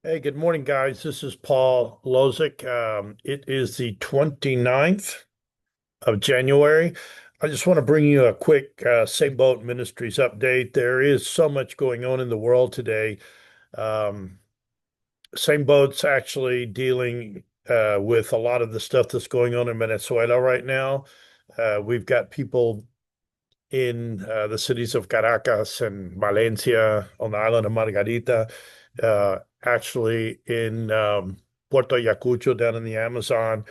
Hey, good morning, guys. This is Paul Lozick. It is the 29th of January. I just want to bring you a quick Same Boat Ministries update. There is so much going on in the world today. Um, Same Boat's actually dealing with a lot of the stuff that's going on in Venezuela right now. We've got people in the cities of Caracas and Valencia on the island of Margarita, actually in Puerto Ayacucho down in the Amazon.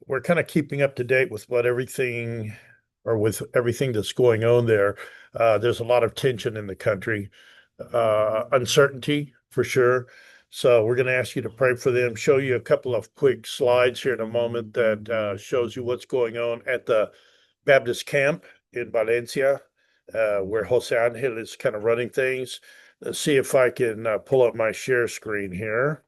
We're kind of keeping up to date with with everything that's going on there. There's a lot of tension in the country, uncertainty for sure. So we're going to ask you to pray for them, show you a couple of quick slides here in a moment that shows you what's going on at the Baptist camp in Valencia, where Jose Angel is kind of running things. Let's see if I can pull up my share screen here.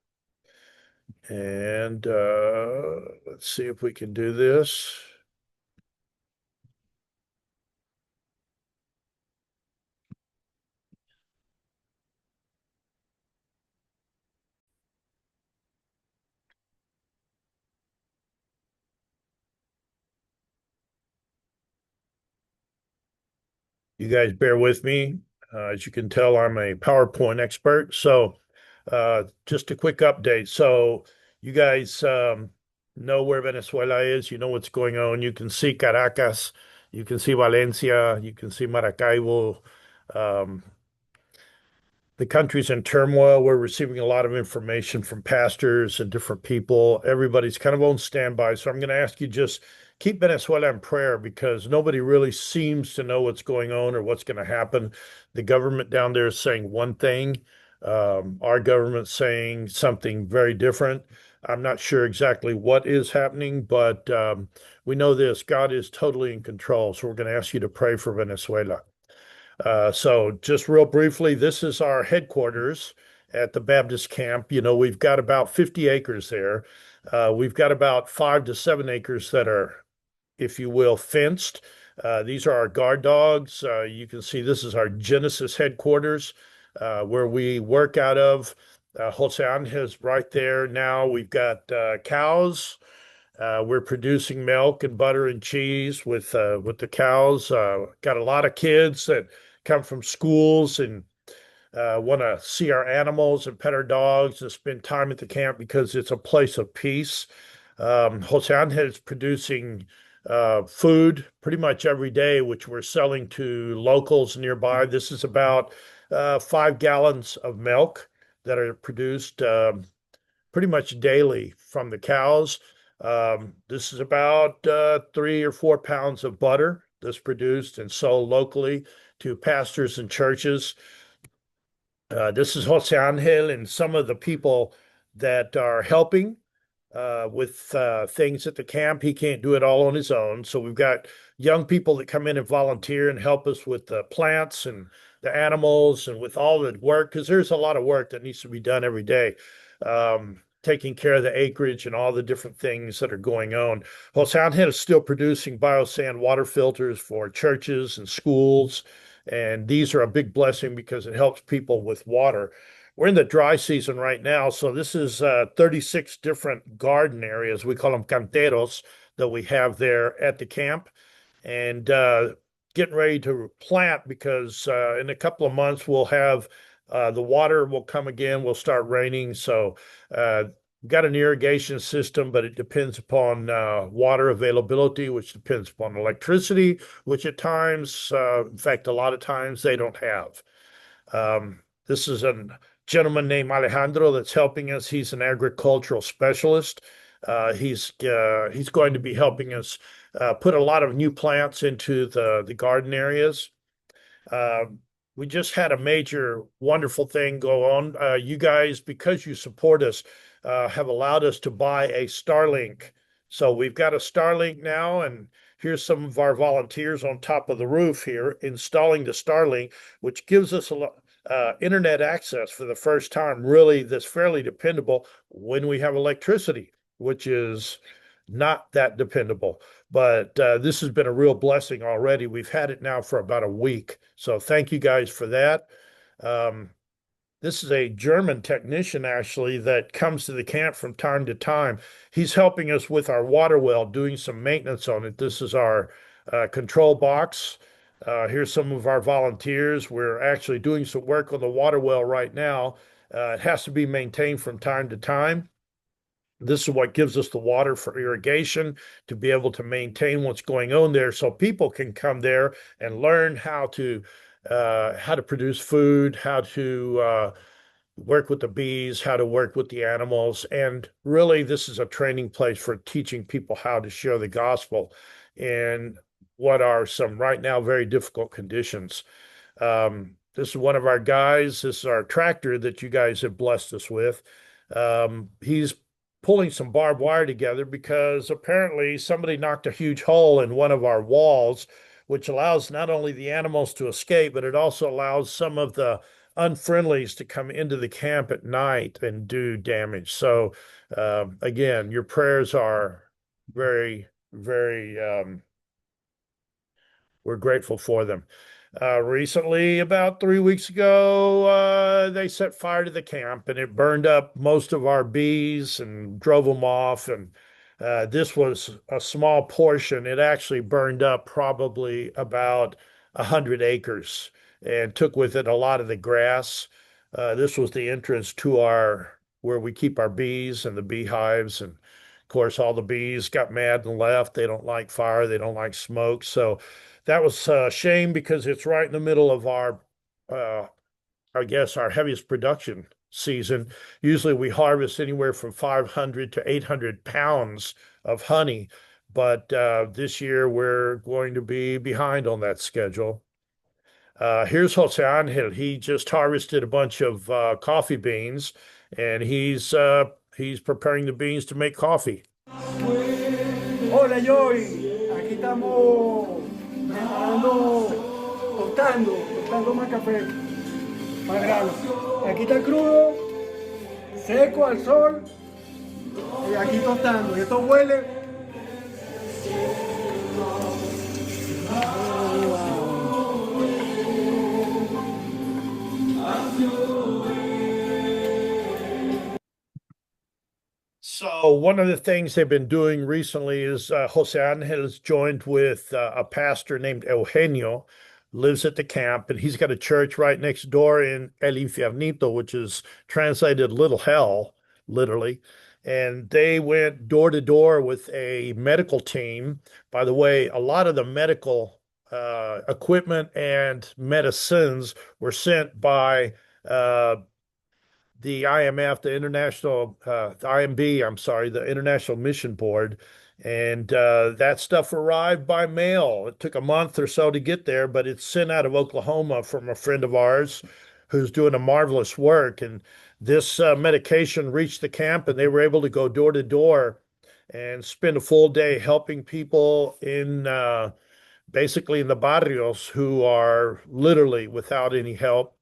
And let's see if we can do this. You guys bear with me. As you can tell, I'm a PowerPoint expert. So just a quick update. So you guys know where Venezuela is. You know what's going on. You can see Caracas. You can see Valencia. You can see Maracaibo. Um, the country's in turmoil. We're receiving a lot of information from pastors and different people. Everybody's kind of on standby. So I'm going to ask you just keep Venezuela in prayer because nobody really seems to know what's going on or what's going to happen. The government down there is saying one thing, our government's saying something very different. I'm not sure exactly what is happening, but we know this God is totally in control. So we're going to ask you to pray for Venezuela. So just real briefly, this is our headquarters at the Baptist camp. You know, we've got about 50 acres there. We've got about 5 to 7 acres that are, if you will, fenced. These are our guard dogs. You can see this is our Genesis headquarters, where we work out of. Jose Angel's right there now. We've got cows. We're producing milk and butter and cheese with the cows. Got a lot of kids that come from schools and want to see our animals and pet our dogs and spend time at the camp because it's a place of peace. Jose Angel is producing food pretty much every day, which we're selling to locals nearby. This is about 5 gallons of milk that are produced pretty much daily from the cows. This is about 3 or 4 pounds of butter that's produced and sold locally to pastors and churches. This is Jose Angel and some of the people that are helping with things at the camp. He can't do it all on his own. So we've got young people that come in and volunteer and help us with the plants and the animals and with all the work, because there's a lot of work that needs to be done every day. Taking care of the acreage and all the different things that are going on. Well, Soundhead is still producing biosand water filters for churches and schools. And these are a big blessing because it helps people with water. We're in the dry season right now, so this is 36 different garden areas. We call them canteros that we have there at the camp, and getting ready to plant because in a couple of months we'll have the water will come again. We'll start raining, so we've got an irrigation system, but it depends upon water availability, which depends upon electricity, which at times, in fact, a lot of times they don't have. This is a gentleman named Alejandro that's helping us. He's an agricultural specialist. He's going to be helping us put a lot of new plants into the garden areas. Uh, we just had a major wonderful thing go on. You guys, because you support us, have allowed us to buy a Starlink. So we've got a Starlink now, and here's some of our volunteers on top of the roof here installing the Starlink, which gives us a lot internet access for the first time, really, that's fairly dependable when we have electricity, which is not that dependable. But this has been a real blessing already. We've had it now for about a week. So thank you guys for that. Um, This is a German technician actually that comes to the camp from time to time. He's helping us with our water well, doing some maintenance on it. This is our control box. Here's some of our volunteers. We're actually doing some work on the water well right now. It has to be maintained from time to time. This is what gives us the water for irrigation to be able to maintain what's going on there, so people can come there and learn how to produce food, how to work with the bees, how to work with the animals. And really, this is a training place for teaching people how to share the gospel in what are some right now very difficult conditions. This is one of our guys. This is our tractor that you guys have blessed us with. He's pulling some barbed wire together because apparently somebody knocked a huge hole in one of our walls, which allows not only the animals to escape, but it also allows some of the unfriendlies to come into the camp at night and do damage. So, again, your prayers are very, very, we're grateful for them. Recently, about 3 weeks ago, they set fire to the camp and it burned up most of our bees and drove them off. And this was a small portion. It actually burned up probably about 100 acres and took with it a lot of the grass. This was the entrance to our where we keep our bees and the beehives. And of course, all the bees got mad and left. They don't like fire. They don't like smoke. So that was a shame because it's right in the middle of uh, I guess, our heaviest production season. Usually we harvest anywhere from 500 to 800 pounds of honey, but this year we're going to be behind on that schedule. Here's Jose Angel. He just harvested a bunch of coffee beans, and he's preparing the beans to make coffee. Hola Joy, aquí estamos preparando, tostando más café, más grano. Aquí está crudo, seco al sol y aquí tostando. Y esto huele. So one of the things they've been doing recently is Jose Angel has joined with a pastor named Eugenio, lives at the camp, and he's got a church right next door in El Infiernito, which is translated Little Hell, literally. And they went door to door with a medical team. By the way, a lot of the medical equipment and medicines were sent by the IMF, the IMB, I'm sorry, the International Mission Board. And that stuff arrived by mail. It took a month or so to get there, but it's sent out of Oklahoma from a friend of ours who's doing a marvelous work. And this medication reached the camp, and they were able to go door to door and spend a full day helping people in basically in the barrios who are literally without any help.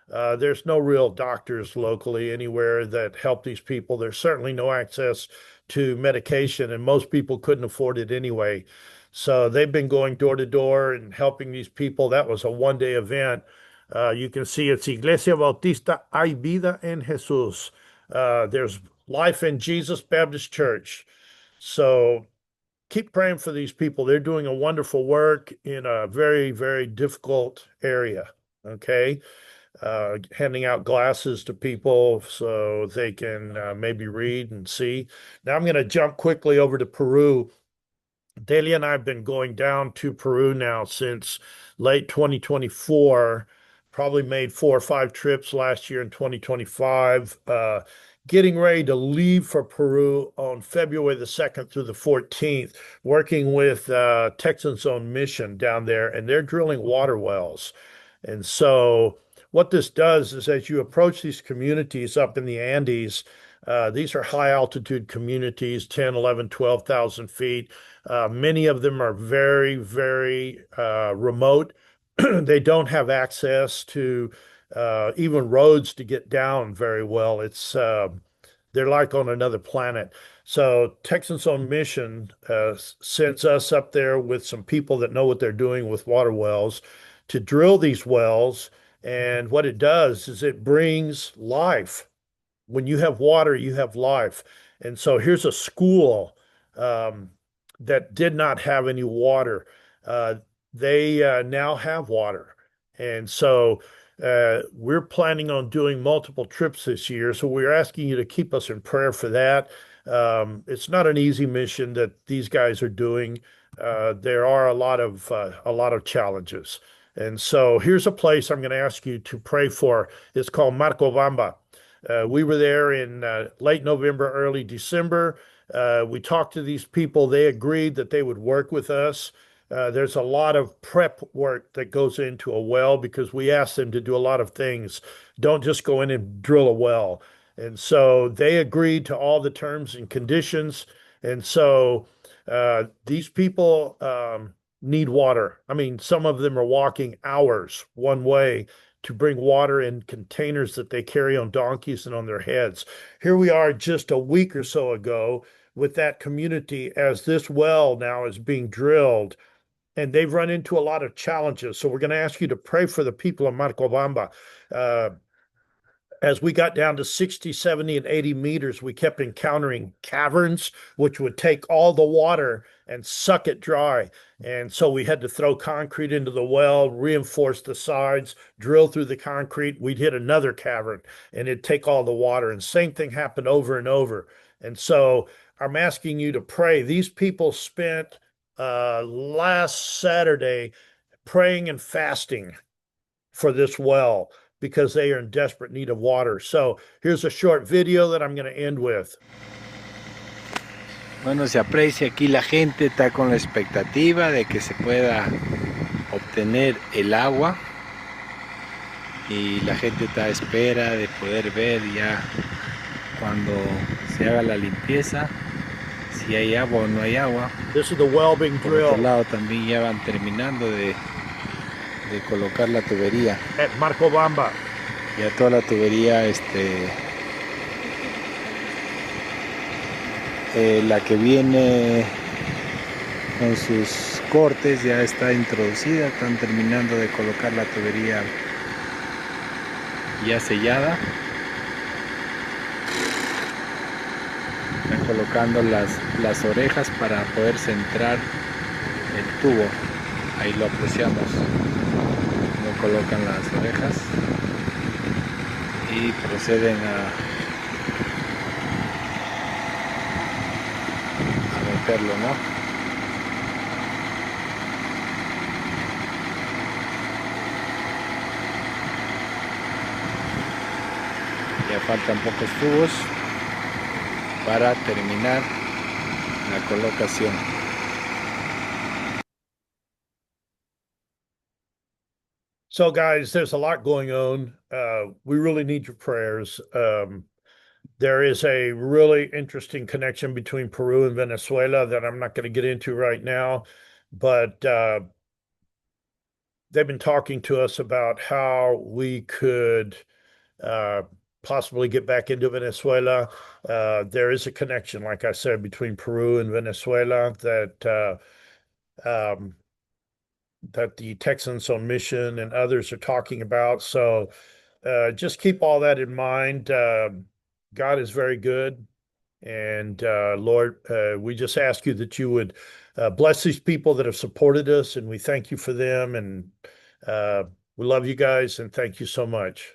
There's no real doctors locally anywhere that help these people. There's certainly no access to medication, and most people couldn't afford it anyway. So they've been going door to door and helping these people. That was a one-day event. You can see it's Iglesia Bautista Hay Vida en Jesús. There's life in Jesus Baptist Church. So keep praying for these people. They're doing a wonderful work in a very, very difficult area. Okay. Handing out glasses to people so they can maybe read and see. Now I'm going to jump quickly over to Peru. Delia and I have been going down to Peru now since late 2024, probably made 4 or 5 trips last year in 2025. Getting ready to leave for Peru on February the 2nd through the 14th, working with Texans on Mission down there, and they're drilling water wells. And so what this does is as you approach these communities up in the Andes, these are high altitude communities, 10, 11, 12,000 feet. Many of them are very, very remote. They don't have access to even roads to get down very well. They're like on another planet. So Texans on Mission sends us up there with some people that know what they're doing with water wells to drill these wells And what it does is it brings life. When you have water, you have life. And so here's a school um, that did not have any water. Uh, they now have water. And so we're planning on doing multiple trips this year. So we're asking you to keep us in prayer for that. It's not an easy mission that these guys are doing. There are a lot of challenges. And so here's a place I'm going to ask you to pray for. It's called Marcobamba. We were there in late November, early December. We talked to these people. They agreed that they would work with us. There's a lot of prep work that goes into a well because we asked them to do a lot of things. Don't just go in and drill a well. And so they agreed to all the terms and conditions. And so these people need water. I mean, some of them are walking hours one way to bring water in containers that they carry on donkeys and on their heads. Here we are just a week or so ago with that community as this well now is being drilled, and they've run into a lot of challenges. So we're going to ask you to pray for the people of Marcobamba. Uh, as we got down to 60, 70, and 80 meters, we kept encountering caverns, which would take all the water and suck it dry. And so we had to throw concrete into the well, reinforce the sides, drill through the concrete. We'd hit another cavern and it'd take all the water. And same thing happened over and over. And so I'm asking you to pray. These people spent last Saturday praying and fasting for this well because they are in desperate need of water. So here's a short video that I'm going to end with. Bueno, se aprecia aquí la gente está con la expectativa de que se pueda obtener el agua y la gente está a espera de poder ver ya cuando se haga la limpieza si hay agua o no hay agua. This is the well being Por otro drilled lado también ya van terminando de colocar la tubería. at Marcobamba. Ya toda la tubería, la que viene con sus cortes ya está introducida. Están terminando de colocar la tubería ya sellada. Están colocando las orejas para poder centrar el tubo. Ahí lo apreciamos. Colocan las orejas y proceden a meterlo, ¿no? Ya faltan pocos tubos para terminar la colocación. So, guys, there's a lot going on. We really need your prayers. There is a really interesting connection between Peru and Venezuela that I'm not going to get into right now, but they've been talking to us about how we could possibly get back into Venezuela. There is a connection, like I said, between Peru and Venezuela that the Texans on Mission and others are talking about. So just keep all that in mind. God is very good. And Lord, we just ask you that you would bless these people that have supported us, and we thank you for them. And we love you guys, and thank you so much.